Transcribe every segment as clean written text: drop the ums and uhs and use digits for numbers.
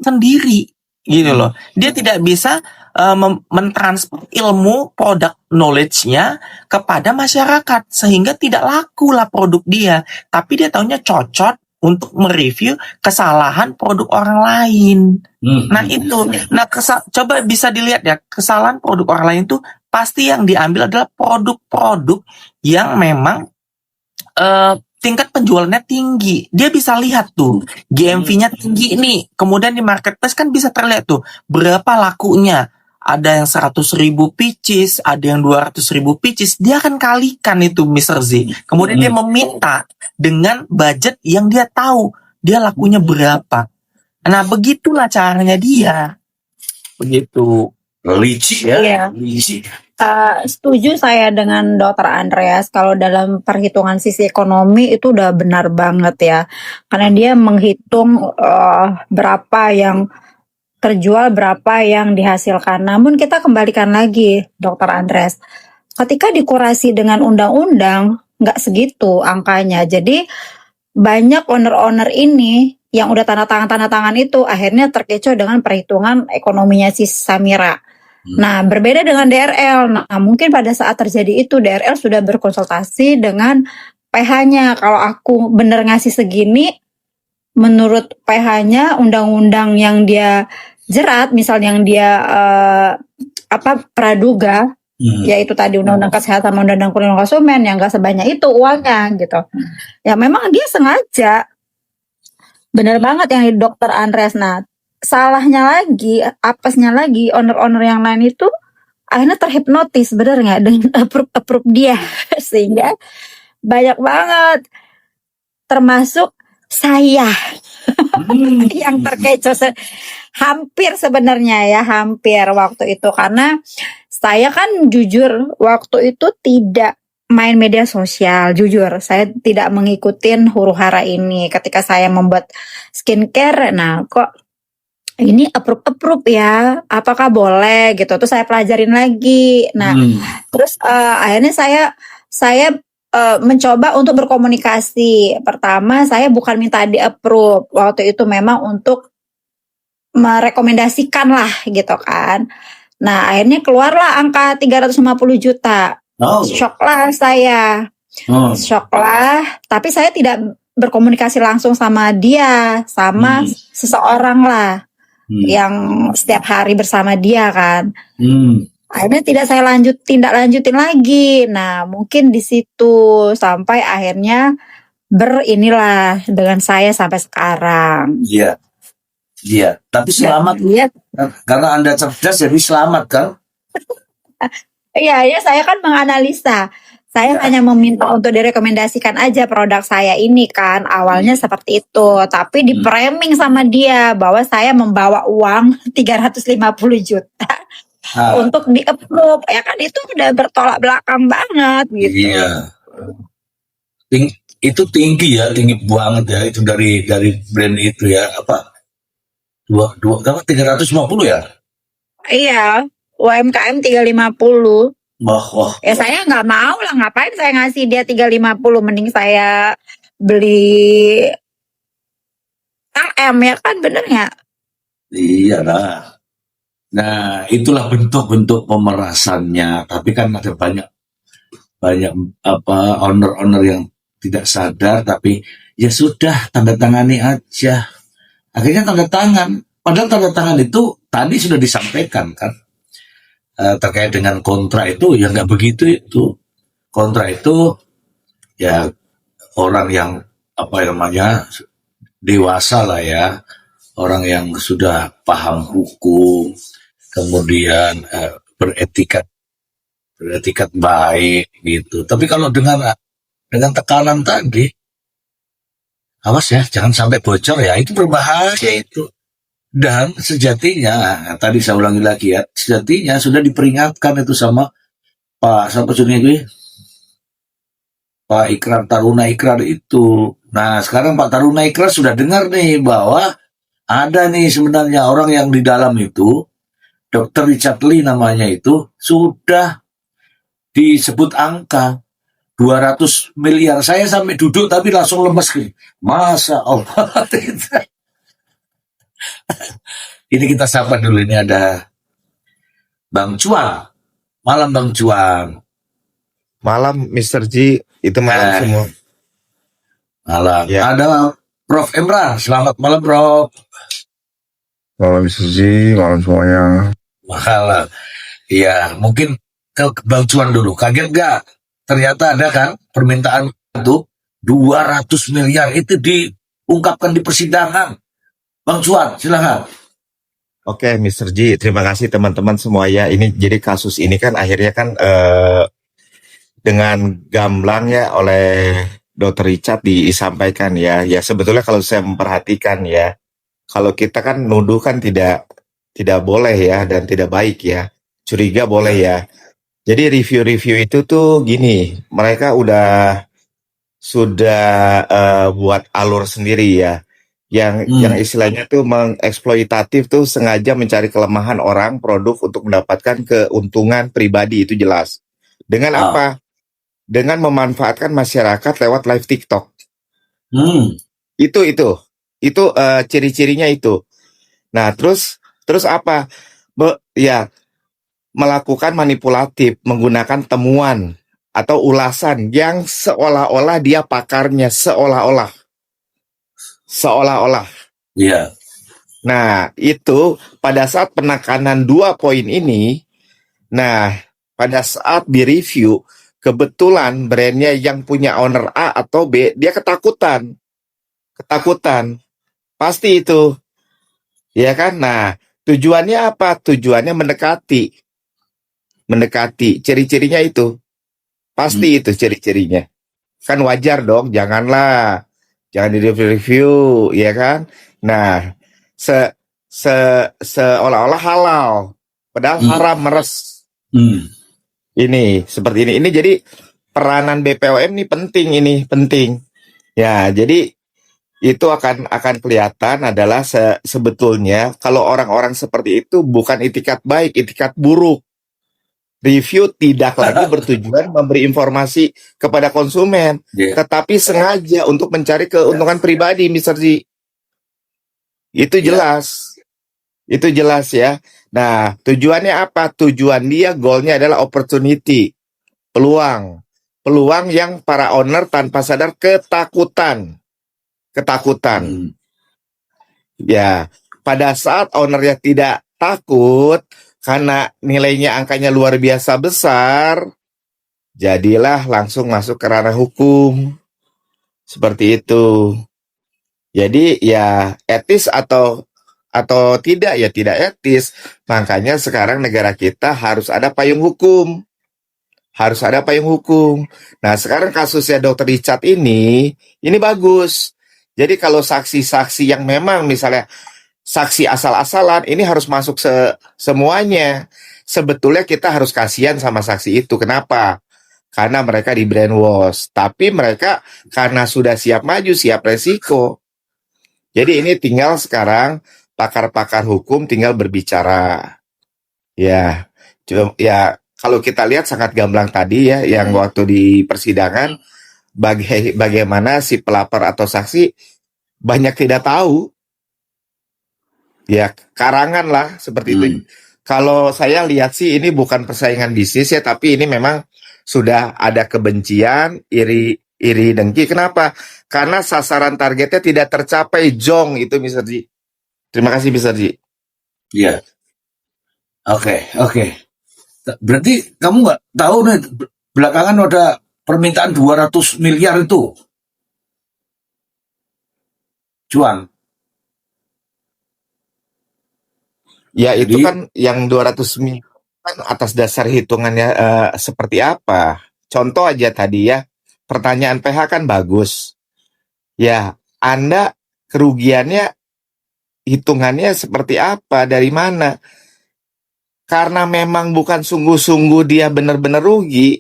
sendiri gitu loh. Dia tidak bisa mentransfer ilmu produk knowledge-nya kepada masyarakat sehingga tidak laku lah produk dia. Tapi dia taunya cocok untuk mereview kesalahan produk orang lain. Nah itu, coba bisa dilihat ya, kesalahan produk orang lain itu pasti yang diambil adalah produk-produk yang memang tingkat penjualannya tinggi. Dia bisa lihat tuh GMV-nya tinggi nih. Kemudian di marketplace kan bisa terlihat tuh berapa lakunya. Ada yang 100.000 pieces, ada yang 200.000 pieces. Dia akan kalikan itu Mr. Z. Kemudian dia meminta dengan budget yang dia tahu dia lakunya berapa. Nah begitulah caranya dia. Begitu. Licik ya. Iya. Licik. Setuju saya dengan Dr. Andreas kalau dalam perhitungan sisi ekonomi itu udah benar banget ya, karena dia menghitung berapa yang terjual, berapa yang dihasilkan. Namun kita kembalikan lagi Dr. Andreas, ketika dikurasi dengan undang-undang nggak segitu angkanya. Jadi banyak owner-owner ini yang udah tanda tangan itu akhirnya terkecoh dengan perhitungan ekonominya si Samira. Nah, berbeda dengan DRL. Nah, mungkin pada saat terjadi itu DRL sudah berkonsultasi dengan PH-nya. Kalau aku bener ngasih segini, menurut PH-nya undang-undang yang dia jerat, misal yang dia praduga, yaitu tadi undang-undang kesehatan, undang-undang perlindungan konsumen yang gak sebanyak itu uangnya gitu. Ya memang dia sengaja. Bener banget yang Dr. Andreas. Nah, salahnya lagi, apesnya lagi, owner-owner yang lain itu akhirnya terhipnotis, bener nggak, dengan approve dia, sehingga banyak banget, termasuk saya yang terkecoh hampir sebenarnya ya, hampir waktu itu, karena saya kan jujur waktu itu tidak main media sosial, jujur saya tidak mengikutin huru-hara ini ketika saya membuat skincare. Nah kok ini approve ya, apakah boleh gitu, terus saya pelajarin lagi. Nah terus akhirnya saya mencoba untuk berkomunikasi. Pertama saya bukan minta di approve, waktu itu memang untuk merekomendasikan lah gitu kan. Nah akhirnya keluarlah angka 350 juta. Shock lah saya, shock lah, tapi saya tidak berkomunikasi langsung sama dia, sama seseorang lah yang setiap hari bersama dia kan. Akhirnya tidak saya tindak lanjutin lagi. Nah mungkin di situ sampai akhirnya berinilah dengan saya sampai sekarang. Iya. Tapi selamat ya. Karena Anda cerdas jadi selamat kan? Iya, saya kan menganalisa. Saya hanya meminta untuk direkomendasikan aja produk saya ini kan. Awalnya seperti itu. Tapi di framing sama dia bahwa saya membawa uang 350 juta untuk di-approve. Ya kan itu udah bertolak belakang banget gitu. Iya. Itu tinggi banget ya. Itu dari brand itu ya. Apa? 350 ya? Iya. UMKM 350. Wah. Ya saya nggak mau lah, ngapain saya ngasih dia 350, mending saya beli AM ya kan, bener nggak? Iya lah. Nah itulah bentuk-bentuk pemerasannya. Tapi kan ada banyak owner yang tidak sadar, tapi ya sudah tanda tangani aja. Akhirnya tanda tangan. Padahal tanda tangan itu tadi sudah disampaikan kan. Terkait dengan kontrak itu ya nggak begitu itu. Kontrak itu ya orang yang dewasa lah ya, orang yang sudah paham hukum, kemudian beretikat baik gitu. Tapi kalau dengan tekanan tadi, awas ya jangan sampai bocor ya, itu berbahaya itu. Dan sejatinya, tadi saya ulangi lagi ya, sejatinya sudah diperingatkan itu sama Pak Ikrar Taruna Ikrar itu. Nah sekarang Pak Taruna Ikrar sudah dengar nih bahwa ada nih sebenarnya orang yang di dalam itu, Dr. Richard Lee namanya itu, sudah disebut angka 200 miliar. Saya sampai duduk tapi langsung lemes. Masa Allah. Ini kita sapa dulu, ini ada Bang Cuang. Malam Bang Cuang. Malam Mr. Ji, itu malam Eh, semua. Malam. Ya, Ada Prof Emran. Selamat malam Prof. Malam Mr. Ji, malam semuanya. Malam. Iya, mungkin ke Bang Cuang dulu. Kaget nggak? Ternyata ada kan permintaan itu 200 miliar itu diungkapkan di persidangan. Bang Cuang, silakan. oke Mr. Ji, terima kasih teman-teman semua ya. Ini jadi kasus ini kan akhirnya kan dengan gamblang ya oleh Dr. Richard disampaikan ya. Ya sebetulnya kalau saya memperhatikan ya, kalau kita kan nuduh kan tidak boleh ya dan tidak baik ya. Curiga boleh ya. Jadi review-review itu tuh gini, mereka sudah buat alur sendiri ya. Yang istilahnya tuh mengeksploitatif tuh sengaja mencari kelemahan orang produk untuk mendapatkan keuntungan pribadi, itu jelas. Dengan Ah. apa? Dengan memanfaatkan masyarakat lewat live TikTok. Hmm. Itu ciri-cirinya itu. Nah, terus apa? Ya, melakukan manipulatif menggunakan temuan atau ulasan yang seolah-olah dia pakarnya, seolah-olah. Iya. Nah, itu pada saat penekanan 2 poin ini, nah, pada saat direview, kebetulan brandnya yang punya owner A atau B, dia ketakutan. Pasti itu. Ya kan? Nah, tujuannya apa? Tujuannya mendekati. Ciri-cirinya itu. Pasti itu ciri-cirinya. Kan wajar dong, jangan di-review, ya kan? Nah, seolah-olah halal, padahal haram meres. Ini seperti ini. Ini jadi peranan BPOM ini penting. Ya, jadi itu akan kelihatan adalah sebetulnya kalau orang-orang seperti itu bukan itikat baik, itikat buruk. Review tidak lagi bertujuan memberi informasi kepada konsumen, Iya. tetapi sengaja untuk mencari keuntungan pribadi, Mr. Ji. Itu jelas. Itu jelas ya. Nah, tujuannya apa? Tujuan dia, goalnya adalah opportunity. Peluang yang para owner tanpa sadar ketakutan. Ya, pada saat ownernya tidak takut karena nilainya angkanya luar biasa besar, jadilah langsung masuk ke ranah hukum. Seperti itu. Jadi ya etis atau tidak ya tidak etis. Makanya sekarang negara kita harus ada payung hukum. Nah, sekarang kasusnya Dr. Richard ini bagus. Jadi kalau saksi-saksi yang memang misalnya saksi asal-asalan, ini harus masuk semuanya. Sebetulnya kita harus kasihan sama saksi itu. Kenapa? Karena mereka di brainwash. Tapi mereka karena sudah siap maju, siap resiko. Jadi ini tinggal sekarang pakar-pakar hukum tinggal berbicara. Ya, kalau kita lihat sangat gamblang tadi ya, yang waktu di persidangan, bagaimana si pelapor atau saksi banyak tidak tahu. Ya, karangan lah seperti itu. Kalau saya lihat sih ini bukan persaingan bisnis ya, tapi ini memang sudah ada kebencian, iri dengki. Kenapa? Karena sasaran targetnya tidak tercapai, jong itu Mr. Ji. Terima kasih Mr. Ji. Iya. Oke. Berarti kamu nggak tahu nih, belakangan ada permintaan 200 miliar itu. Cuan. Ya, itu Jadi, kan yang 200 miliar kan atas dasar hitungannya seperti apa. Contoh aja tadi ya, pertanyaan PH kan bagus. Ya, Anda kerugiannya hitungannya seperti apa, dari mana? Karena memang bukan sungguh-sungguh dia benar-benar rugi,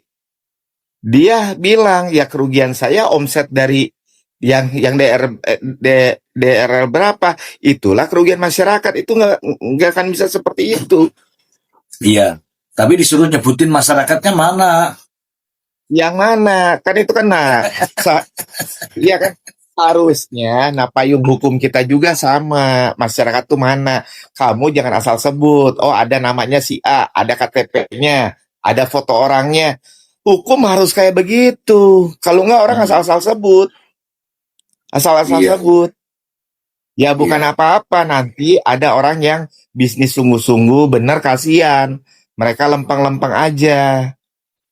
dia bilang ya kerugian saya omset dari yang DRL berapa, itulah kerugian masyarakat. Itu nggak akan bisa seperti itu. iya. Tapi disuruh nyebutin masyarakatnya mana? Yang mana? Kan itu kan iya kan? Harusnya, nah payung hukum kita juga sama. Masyarakat tuh mana? Kamu jangan asal sebut. Oh, ada namanya si A, ada KTP-nya, ada foto orangnya. Hukum harus kayak begitu. Kalau nggak orang asal-asal sebut, asal-asal Iya, sebut. Ya bukan iya. apa-apa. Nanti ada orang yang bisnis sungguh-sungguh, bener kasihan. Mereka lempeng-lempeng aja.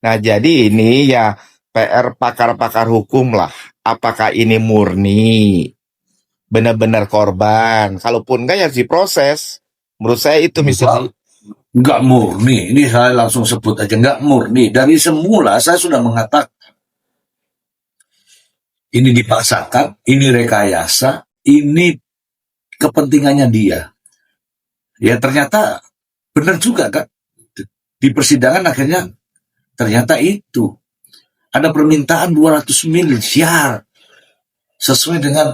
Nah, jadi ini ya PR pakar-pakar hukum lah. Apakah ini murni benar-benar korban? Kalaupun enggak ya harus diproses. Menurut saya itu Mr. Z. Enggak murni. Ini saya langsung sebut aja, enggak murni. Dari semula saya sudah mengatakan ini dipaksakan, ini rekayasa, ini kepentingannya dia. Ya ternyata benar juga kan. Di persidangan akhirnya ternyata itu. Ada permintaan 200 miliar sesuai dengan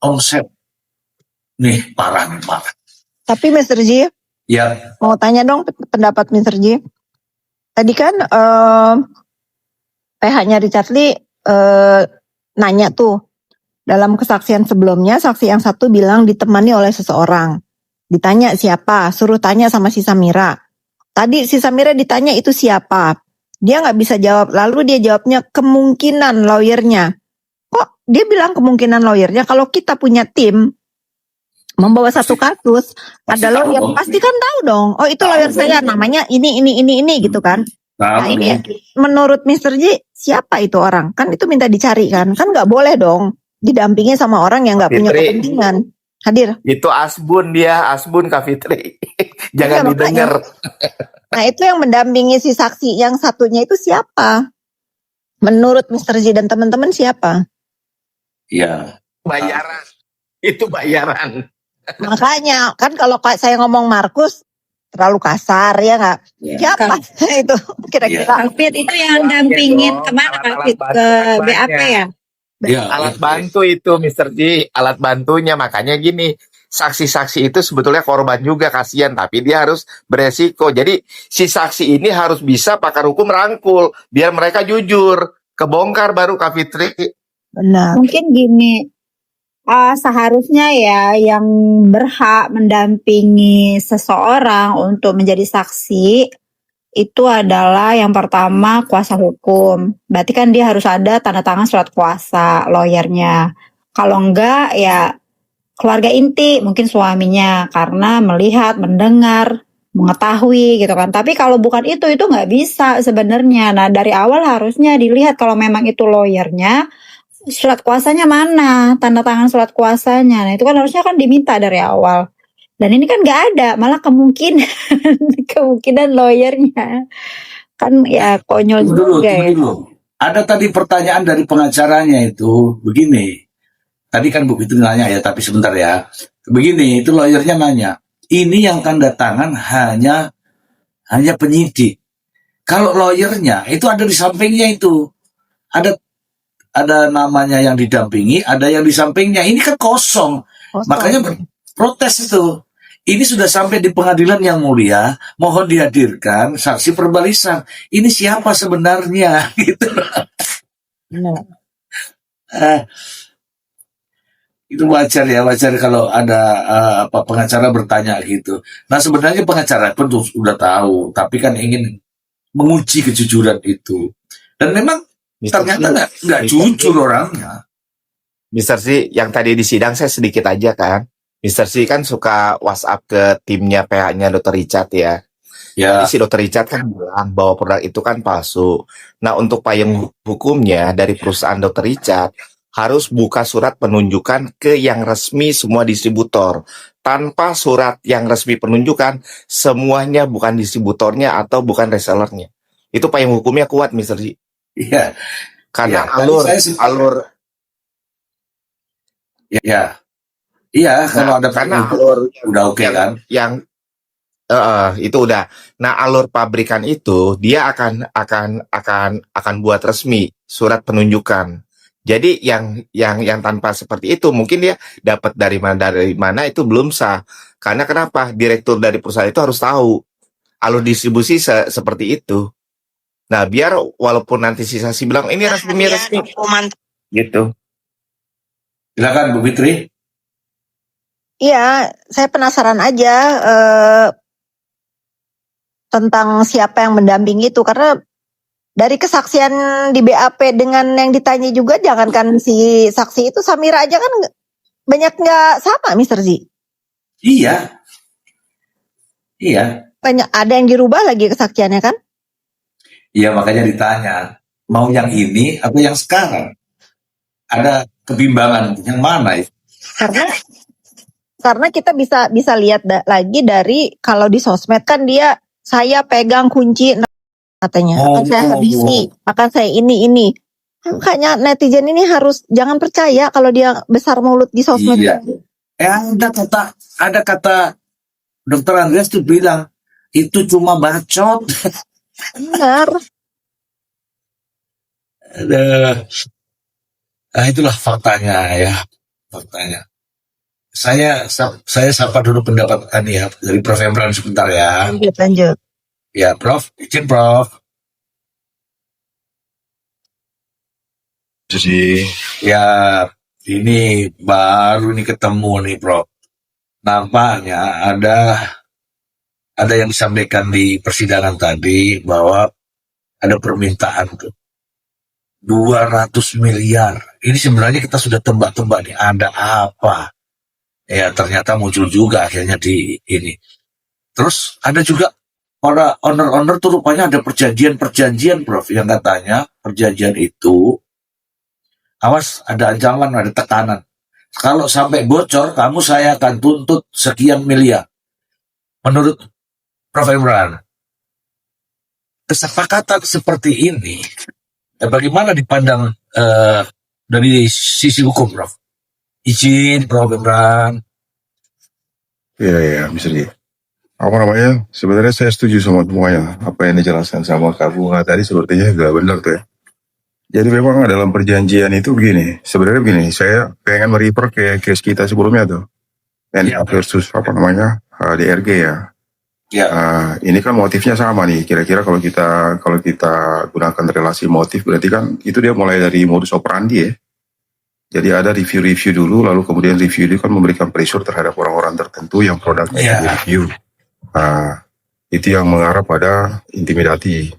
omset. Nih, parah nih, parah. Tapi Mr. J, Ya, mau tanya dong pendapat Mr. J. Tadi kan PH-nya Richard Lee nanya tuh, dalam kesaksian sebelumnya, saksi yang satu bilang ditemani oleh seseorang. Ditanya siapa, suruh tanya sama si Samira. Tadi si Samira ditanya itu siapa. Dia nggak bisa jawab, lalu dia jawabnya kemungkinan lawyernya. Kok dia bilang kemungkinan lawyernya? Kalau kita punya tim membawa satu kasus, pasti ada tahu lawyer dong. pasti kan tahu dong. Oh itu Tahu lawyer dong. saya, namanya ini gitu kan. Nah Tahu ini dong. menurut Mr. J siapa itu orang? Kan itu minta dicari kan nggak boleh dong didampingi sama orang yang nggak punya Fitri, kepentingan. Hadir. itu Asbun dia, Asbun Kak Fitri. Iya Jangan makanya. didengar. Nah itu yang mendampingi si saksi yang satunya itu siapa? Menurut Mr. J dan teman-teman siapa? Ya, Bayaran. Itu bayaran. Makanya kan kalau saya ngomong Markus terlalu kasar ya nggak? ya. Siapa itu kira-kira? Kak Fit itu yang dampingin kemana Kak Fit? Ke BAP ya? Ya, Alat bantu itu Mr. J, alat bantunya. Makanya gini, saksi-saksi itu sebetulnya korban juga, kasihan, tapi dia harus beresiko. Jadi si saksi ini harus bisa pakar hukum rangkul biar mereka jujur. Kebongkar baru Kak Fitri. Benar. Mungkin gini, seharusnya ya yang berhak mendampingi seseorang untuk menjadi saksi itu adalah yang pertama kuasa hukum. Berarti kan dia harus ada tanda tangan surat kuasa lawyernya. Kalau enggak ya keluarga inti, mungkin suaminya, karena melihat, mendengar, mengetahui gitu kan. Tapi kalau bukan itu nggak bisa sebenarnya. Nah dari awal harusnya dilihat kalau memang itu lawyernya, surat kuasanya mana, tanda tangan surat kuasanya. Nah itu kan harusnya kan diminta dari awal. Dan ini kan nggak ada, malah kemungkinan lawyernya kan ya konyol Tunggu dulu, juga tunggu ya. dulu. Ada tadi pertanyaan dari pengacaranya itu begini. Tadi kan Bu Fitri nanya ya, tapi sebentar ya. Begini, itu lawyernya nanya. Ini yang tanda tangan hanya penyidik. Kalau lawyernya itu ada di sampingnya itu. Ada namanya yang didampingi, ada yang di sampingnya. Ini kan kosong. Makanya protes itu. Ini sudah sampai di pengadilan yang mulia, mohon dihadirkan saksi perbalisan. Ini siapa sebenarnya? Gitu. Benar. Eh, itu wajar ya, wajar kalau ada pengacara bertanya gitu. Nah sebenarnya pengacara pun sudah tahu, tapi kan ingin menguji kejujuran itu. Dan memang ternyata nggak jujur orangnya. Mr. Z, yang tadi di sidang saya sedikit aja kan. Mr. Z kan suka WhatsApp ke timnya PH-nya Dr. Richard ya. Ya, Jadi si Dr. Richard kan bilang bahwa produk itu kan palsu. Nah untuk payung hukumnya dari perusahaan Dr. Richard harus buka surat penunjukan ke yang resmi semua distributor. Tanpa surat yang resmi penunjukan, semuanya bukan distributornya atau bukan resellernya. Itu payung hukumnya kuat Mr. Z. iya, Karena Ya, alur ya, iya. Kalau ada karena itu, alur udah oke kan? yang itu udah. Nah, alur pabrikan itu dia akan buat resmi surat penunjukan. Jadi yang tanpa seperti itu mungkin dia dapat dari mana itu belum sah. Karena kenapa? Direktur dari perusahaan itu harus tahu alur distribusi seperti itu. Nah, biar walaupun nanti si saksi bilang ini resmi gitu. Silakan Bu Fitri. Iya, saya penasaran aja tentang siapa yang mendampingi itu, karena dari kesaksian di BAP dengan yang ditanya juga, jangankan si saksi itu, Samira aja kan banyak nggak sama, Mr. Z. Iya. Iya. Banyak, ada yang dirubah lagi kesaksiannya kan? Iya, makanya ditanya, mau yang ini atau yang sekarang? Ada kebimbangan yang mana ya? Karena kita bisa lihat lagi dari kalau di sosmed kan dia, saya pegang kunci katanya, akan saya habisi, akan saya ini. Makanya netizen ini harus jangan percaya kalau dia besar mulut di sosmed. Iya. Ada kata Dokter Andreas tuh bilang itu cuma bacot. Benar. Nah, itulah faktanya ya, faktanya. Saya sapa dulu pendapat ya dari Prof. Emran sebentar ya. Lanjut. Ya, Prof. Izin, Prof. Sih, Ya, ini baru nih ketemu nih, Prof. Nampaknya ada yang disampaikan di persidangan tadi bahwa ada permintaan tuh 200 miliar. Ini sebenarnya kita sudah tebak-tebak nih ada apa. Ya ternyata muncul juga akhirnya di ini. Terus ada juga para owner-owner tuh rupanya ada perjanjian-perjanjian, Prof, yang katanya perjanjian itu awas ada ancaman, ada tekanan. Kalau sampai bocor, saya akan tuntut sekian miliar. Menurut Prof. Imran, kesepakatan seperti ini bagaimana dipandang dari sisi hukum, Prof? Izin, Prof. Imran. iya, bisa sih. Apa namanya? Sebenarnya saya setuju sama semuanya. Apa yang dijelaskan sama Kak Bunga tadi sepertinya juga benar tuh ya. Jadi memang dalam perjanjian itu begini. Sebenarnya begini, saya pengen merefer ke case kita sebelumnya tuh. NA versus apa namanya? DRG ya. Ya. Ini kan motifnya sama nih. Kira-kira kalau kita gunakan relasi motif, berarti kan itu dia mulai dari modus operandi ya. Jadi ada review dulu, lalu kemudian review itu kan memberikan pressure terhadap orang-orang tertentu yang produknya review. Itu yang mengarah pada intimidasi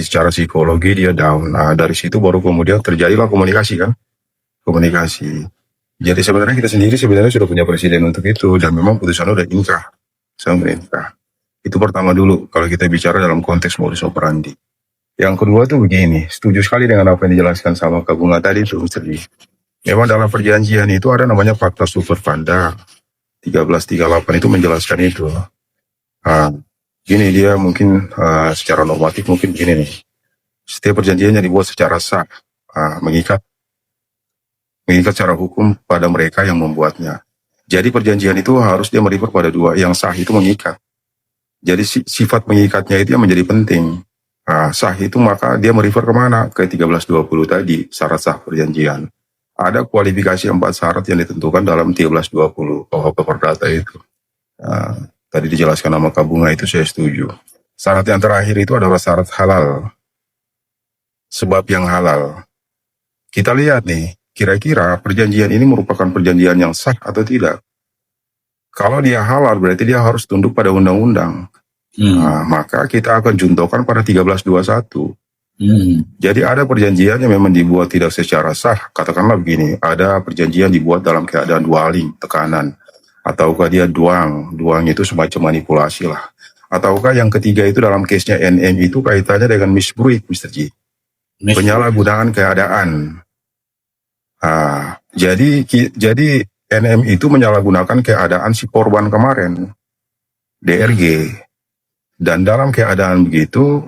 secara psikologi, dia down. Dari situ baru kemudian terjadilah komunikasi. Jadi sebenarnya kita sendiri sudah punya presiden untuk itu, dan memang putusannya udah inkrah sama pemerintah. Itu pertama dulu kalau kita bicara dalam konteks modus operandi. Yang kedua tuh begini, setuju sekali dengan apa yang dijelaskan sama Kak Bunga tadi tuh, Mr. Lee. Memang dalam perjanjian itu ada namanya fakta superfanda 1338 itu menjelaskan itu. Gini dia mungkin secara normatif mungkin begini nih. Setiap perjanjian yang dibuat secara sah, mengikat secara hukum pada mereka yang membuatnya. Jadi perjanjian itu harus dia merefer pada dua, yang sah itu mengikat. Jadi sifat mengikatnya itu yang menjadi penting. Sah itu maka dia merefer kemana? Ke 1320 tadi, syarat sah perjanjian. Ada kualifikasi 4 syarat yang ditentukan dalam 1320 KUHP Perdata itu. Tadi dijelaskan sama Kak Bunga itu saya setuju. Syarat yang terakhir itu adalah syarat halal. Sebab yang halal. Kita lihat nih, kira-kira perjanjian ini merupakan perjanjian yang sah atau tidak. Kalau dia halal berarti dia harus tunduk pada undang-undang. Maka kita akan juntokan pada 1321. Jadi ada perjanjian yang memang dibuat tidak secara sah. Katakanlah begini, ada perjanjian dibuat dalam keadaan dwelling, tekanan. Ataukah dia duang itu semacam manipulasi lah. Ataukah yang ketiga itu dalam case-nya NM itu kaitannya dengan misbruik, Mr. G. Penyalahgunaan keadaan. Jadi NM itu menyalahgunakan keadaan si korban kemarin, DRG. Dan dalam keadaan begitu,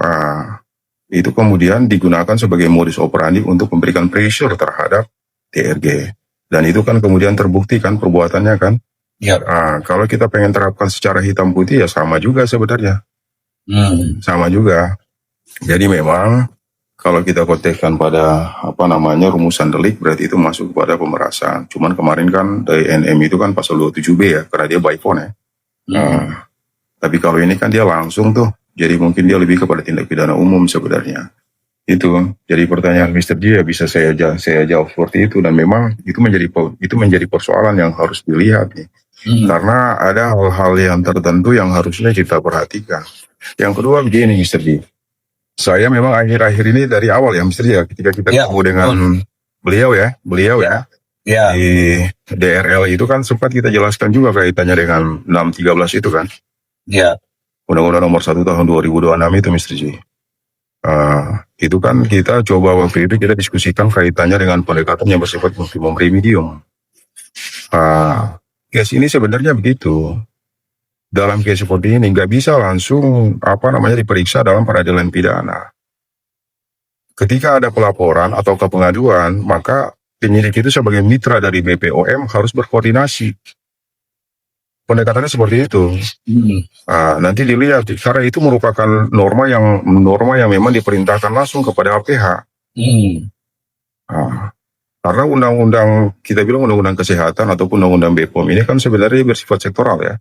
itu kemudian digunakan sebagai modus operandi untuk memberikan pressure terhadap DRG. Dan itu kan kemudian terbukti kan perbuatannya kan. Ya. Kalau kita pengen terapkan secara hitam putih ya sama juga sebenarnya. Sama juga. Jadi memang kalau kita kontekskan pada rumusan delik berarti itu masuk pada pemerasan. Cuman kemarin kan dari NM itu kan pasal 27B ya, karena dia by phone ya. Tapi kalau ini kan dia langsung tuh. Jadi mungkin dia lebih kepada tindak pidana umum sebenarnya. Itu jadi pertanyaan Mr. J, ya bisa saya jawab seperti itu, dan memang itu menjadi persoalan yang harus dilihat nih. Karena ada hal-hal yang tertentu yang harusnya kita perhatikan. Yang kedua begini Mr. J, saya memang akhir-akhir ini dari awal ya Mr. J, ketika kita Ya, ketemu dengan beliau ya Ya, di DRL itu kan sempat kita jelaskan juga kaitannya dengan 613 itu kan, ya, Undang-Undang Nomor 1 Tahun 2026 itu Mr. J. Itu kan kita coba waktu itu kita diskusikan kaitannya dengan pendekatan yang bersifat multimum remedium. Case ini sebenarnya begitu. Dalam case seperti ini nggak bisa langsung diperiksa dalam peradilan pidana. Ketika ada pelaporan atau pengaduan, maka penyidik itu sebagai mitra dari BPOM harus berkoordinasi. Pendekatannya seperti itu. Nanti dilihat, karena itu merupakan norma yang memang diperintahkan langsung kepada APH. Karena undang-undang, kita bilang undang-undang kesehatan ataupun undang-undang BPOM ini kan sebenarnya bersifat sektoral ya.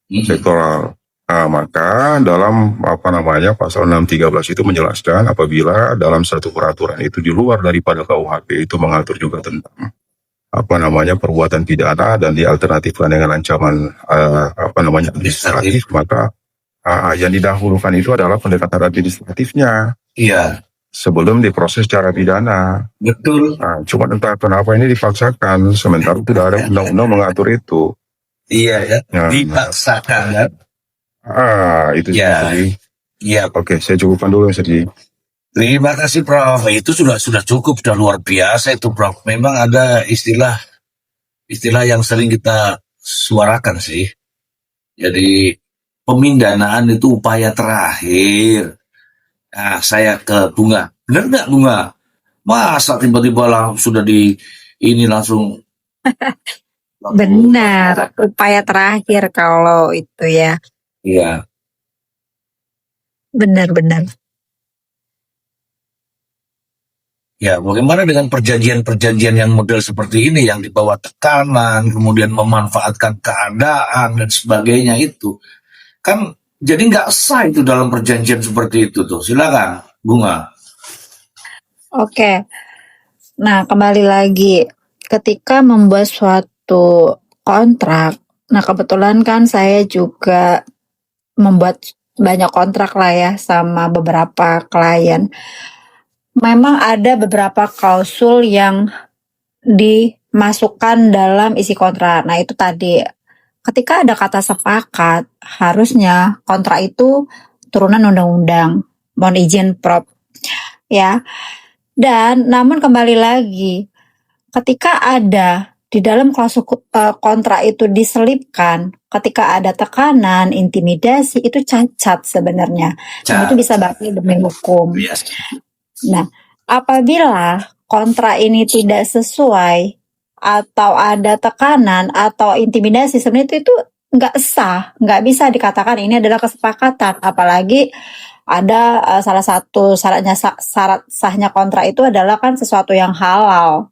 Sektoral. Maka dalam pasal 613 itu menjelaskan apabila dalam satu peraturan itu di luar daripada KUHP itu mengatur juga tentang perbuatan pidana dan dialternatifkan dengan ancaman administratif, maka yang didahulukan itu adalah pendekatan administratifnya iya, sebelum diproses secara pidana. betul. Cuma entah kenapa ini dipaksakan, sementara tidak ada undang-undang mengatur itu. Iya ya, Nah, dipaksakan kan. itu Ya. jadi. Iya, Oke, saya cukupkan dulu Jadi. terima kasih Prof. Itu sudah cukup, sudah luar biasa itu Prof. Memang ada istilah yang sering kita suarakan sih. Jadi pemindanaan itu upaya terakhir. Nah, saya ke Bunga. Benar nggak Bunga? Masa tiba-tiba sudah ini langsung Benar, upaya terakhir kalau itu ya. Iya. Benar-benar. Ya, bagaimana dengan perjanjian-perjanjian yang model seperti ini yang dibawa tekanan, kemudian memanfaatkan keadaan dan sebagainya itu. Kan jadi nggak sah itu dalam perjanjian seperti itu tuh. Silakan, Bunga. Oke. Nah, kembali lagi ketika membuat suatu kontrak. Nah, kebetulan kan saya juga membuat banyak kontrak lah ya sama beberapa klien. Memang ada beberapa klausul yang dimasukkan dalam isi kontrak. Nah, itu tadi ketika ada kata sepakat, harusnya kontrak itu turunan undang-undang. Mohon izin Prof. Ya. Dan namun kembali lagi, ketika ada di dalam klausul kontrak itu diselipkan, ketika ada tekanan, intimidasi, itu cacat sebenarnya. Dan itu bisa berakhir demi hukum. Yes. Nah, apabila kontrak ini tidak sesuai atau ada tekanan atau intimidasi, sebenarnya itu nggak sah, nggak bisa dikatakan ini adalah kesepakatan. Apalagi ada salah satu syarat sahnya kontrak itu adalah kan sesuatu yang halal.